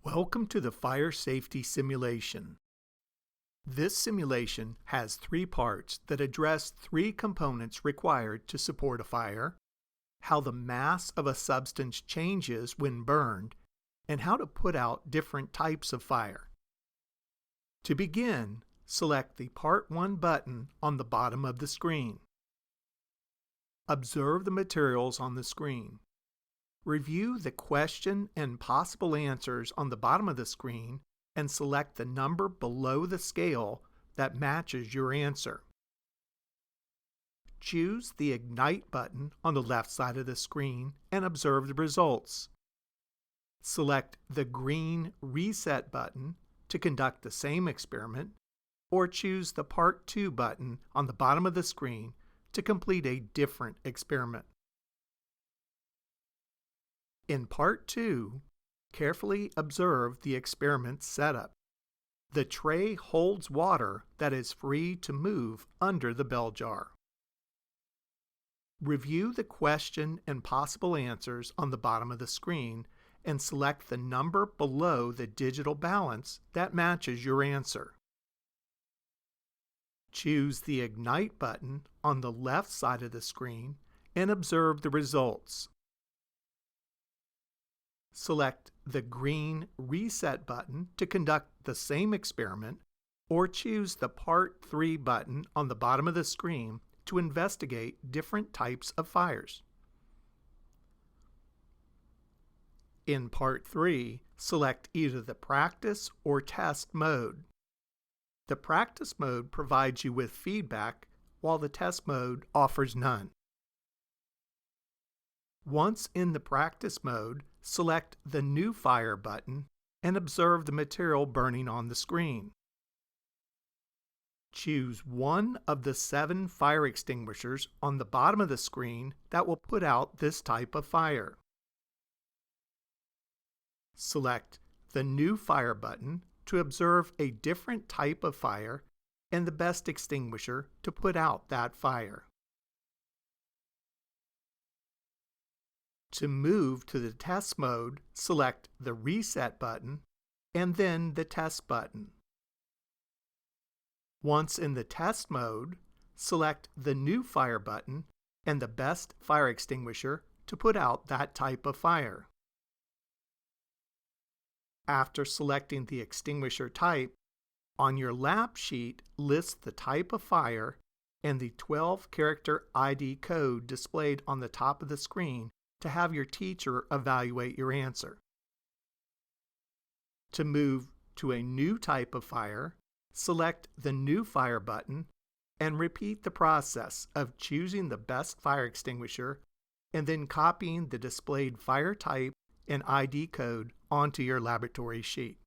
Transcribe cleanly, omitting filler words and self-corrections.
Welcome to the Fire Safety Simulation. This simulation has three parts that address three components required to support a fire, how the mass of a substance changes when burned, and how to put out different types of fire. To begin, select the Part 1 button on the bottom of the screen. Observe the materials on the screen. Review the question and possible answers on the bottom of the screen and select the number below the scale that matches your answer. Choose the Ignite button on the left side of the screen and observe the results. Select the green Reset button to conduct the same experiment, or choose the Part 2 button on the bottom of the screen to complete a different experiment. In Part 2, carefully observe the experiment setup. The tray holds water that is free to move under the bell jar. Review the question and possible answers on the bottom of the screen and select the number below the digital balance that matches your answer. Choose the Ignite button on the left side of the screen and observe the results. Select the green Reset button to conduct the same experiment, or choose the Part 3 button on the bottom of the screen to investigate different types of fires. In Part 3, select either the Practice or Test mode. The Practice mode provides you with feedback, while the Test mode offers none. Once in the Practice mode, select the New Fire button and observe the material burning on the screen. Choose one of the 7 fire extinguishers on the bottom of the screen that will put out this type of fire. Select the New Fire button to observe a different type of fire and the best extinguisher to put out that fire. To move to the Test mode, select the Reset button and then the Test button. Once in the Test mode, select the New Fire button and the best fire extinguisher to put out that type of fire. After selecting the extinguisher type, on your lap sheet list the type of fire and the 12-character ID code displayed on the top of the screen to have your teacher evaluate your answer. To move to a new type of fire, select the New Fire button and repeat the process of choosing the best fire extinguisher and then copying the displayed fire type and ID code onto your laboratory sheet.